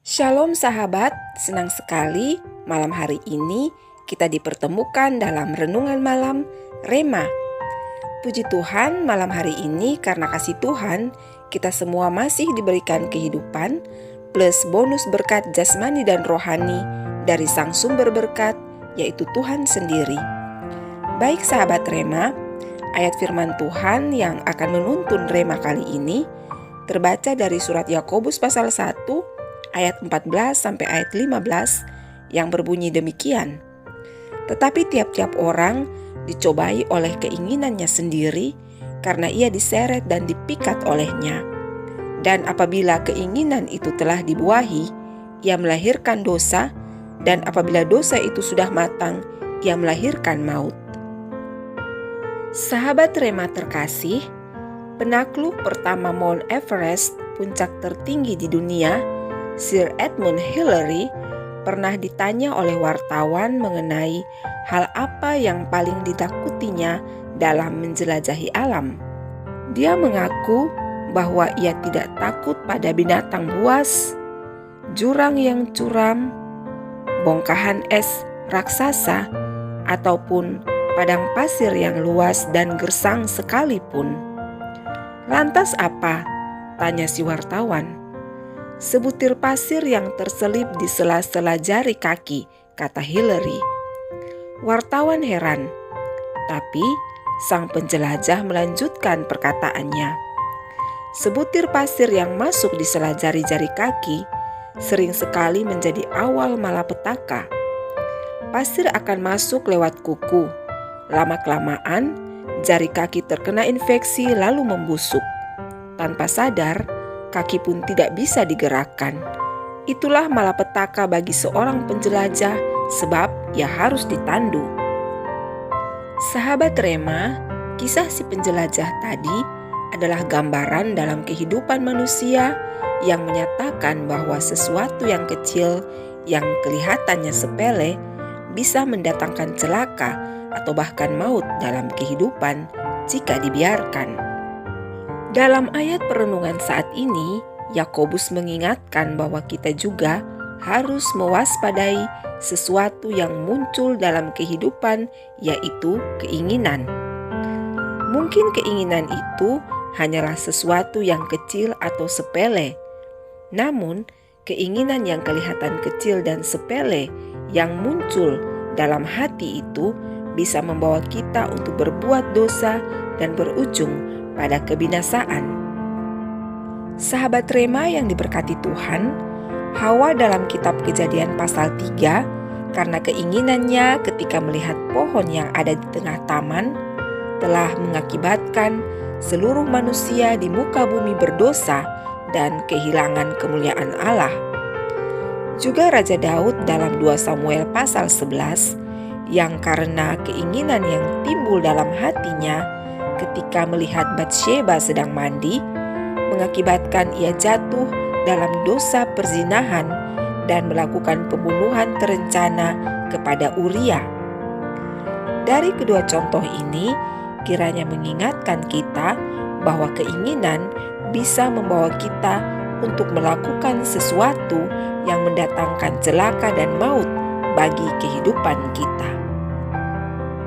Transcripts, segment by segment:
Shalom sahabat, senang sekali malam hari ini kita dipertemukan dalam renungan malam Rema. Puji Tuhan, malam hari ini karena kasih Tuhan kita semua masih diberikan kehidupan plus bonus berkat jasmani dan rohani dari sang sumber berkat, yaitu Tuhan sendiri. Baik sahabat Rema, ayat firman Tuhan yang akan menuntun Rema kali ini terbaca dari surat Yakobus pasal 1 ayat 14 sampai ayat 15 yang berbunyi demikian. Tetapi tiap-tiap orang dicobai oleh keinginannya sendiri karena ia diseret dan dipikat olehnya. Dan apabila keinginan itu telah dibuahi, ia melahirkan dosa, dan apabila dosa itu sudah matang, ia melahirkan maut. Sahabat Rema terkasih, penakluk pertama Mount Everest, puncak tertinggi di dunia, Sir Edmund Hillary, pernah ditanya oleh wartawan mengenai hal apa yang paling ditakutinya dalam menjelajahi alam. Dia mengaku bahwa ia tidak takut pada binatang buas, jurang yang curam, bongkahan es raksasa, ataupun padang pasir yang luas dan gersang sekalipun. Lantas apa? Tanya si wartawan. Sebutir pasir yang terselip di sela-sela jari kaki, kata Hillary. Wartawan heran, tapi sang penjelajah melanjutkan perkataannya. Sebutir pasir yang masuk di sela jari-jari kaki sering sekali menjadi awal malapetaka. Pasir akan masuk lewat kuku. Lama-kelamaan, jari kaki terkena infeksi lalu membusuk. Tanpa sadar, kaki pun tidak bisa digerakkan. Itulah malapetaka bagi seorang penjelajah sebab ia harus ditandu. Sahabat Rema, kisah si penjelajah tadi adalah gambaran dalam kehidupan manusia yang menyatakan bahwa sesuatu yang kecil yang kelihatannya sepele bisa mendatangkan celaka atau bahkan maut dalam kehidupan jika dibiarkan. Dalam ayat perenungan saat ini, Yakobus mengingatkan bahwa kita juga harus mewaspadai sesuatu yang muncul dalam kehidupan, yaitu keinginan. Mungkin keinginan itu hanyalah sesuatu yang kecil atau sepele. Namun, keinginan yang kelihatan kecil dan sepele yang muncul dalam hati itu bisa membawa kita untuk berbuat dosa dan berujung pada kebinasaan. Sahabat Rema yang diberkati Tuhan, Hawa dalam kitab Kejadian pasal 3 karena keinginannya ketika melihat pohon yang ada di tengah taman telah mengakibatkan seluruh manusia di muka bumi berdosa dan kehilangan kemuliaan Allah. Juga Raja Daud dalam 2 Samuel pasal 11 yang karena keinginan yang timbul dalam hatinya ketika melihat Batsheba sedang mandi, mengakibatkan ia jatuh dalam dosa perzinahan dan melakukan pembunuhan terencana kepada Uria. Dari kedua contoh ini, kiranya mengingatkan kita bahwa keinginan bisa membawa kita untuk melakukan sesuatu yang mendatangkan celaka dan maut bagi kehidupan kita.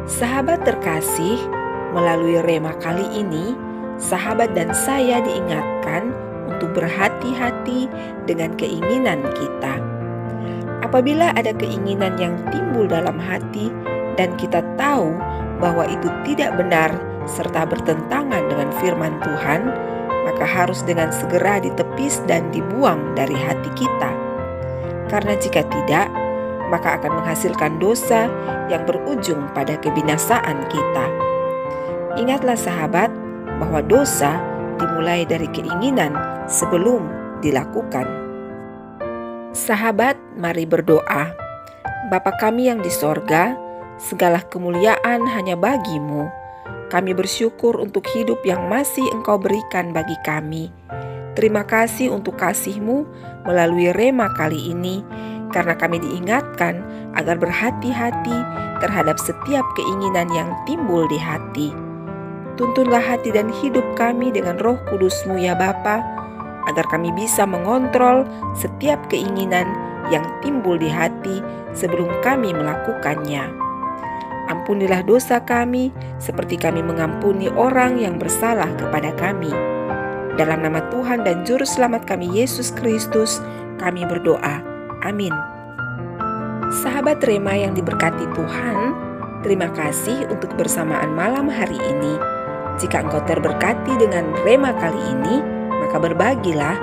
Sahabat terkasih, melalui Rema kali ini, sahabat dan saya diingatkan untuk berhati-hati dengan keinginan kita. Apabila ada keinginan yang timbul dalam hati dan kita tahu bahwa itu tidak benar serta bertentangan dengan firman Tuhan, maka harus dengan segera ditepis dan dibuang dari hati kita. Karena jika tidak, maka akan menghasilkan dosa yang berujung pada kebinasaan kita. Ingatlah sahabat, bahwa dosa dimulai dari keinginan sebelum dilakukan. Sahabat, mari berdoa. Bapa kami yang di sorga, segala kemuliaan hanya bagi-Mu. Kami bersyukur untuk hidup yang masih Engkau berikan bagi kami. Terima kasih untuk kasih-Mu melalui Rema kali ini, karena kami diingatkan agar berhati-hati terhadap setiap keinginan yang timbul di hati. Tuntunlah hati dan hidup kami dengan Roh Kudus-Mu ya Bapa, agar kami bisa mengontrol setiap keinginan yang timbul di hati sebelum kami melakukannya. Ampunilah dosa kami seperti kami mengampuni orang yang bersalah kepada kami. Dalam nama Tuhan dan Juru Selamat kami Yesus Kristus, kami berdoa. Amin. Sahabat Rema yang diberkati Tuhan, terima kasih untuk bersamaan malam hari ini. Jika engkau terberkati dengan Rema kali ini, maka berbagilah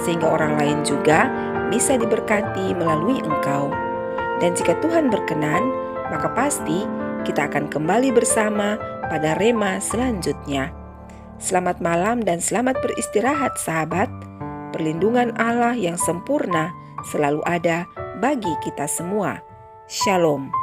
sehingga orang lain juga bisa diberkati melalui engkau. Dan jika Tuhan berkenan, maka pasti kita akan kembali bersama pada Rema selanjutnya. Selamat malam dan selamat beristirahat sahabat. Perlindungan Allah yang sempurna selalu ada bagi kita semua. Shalom.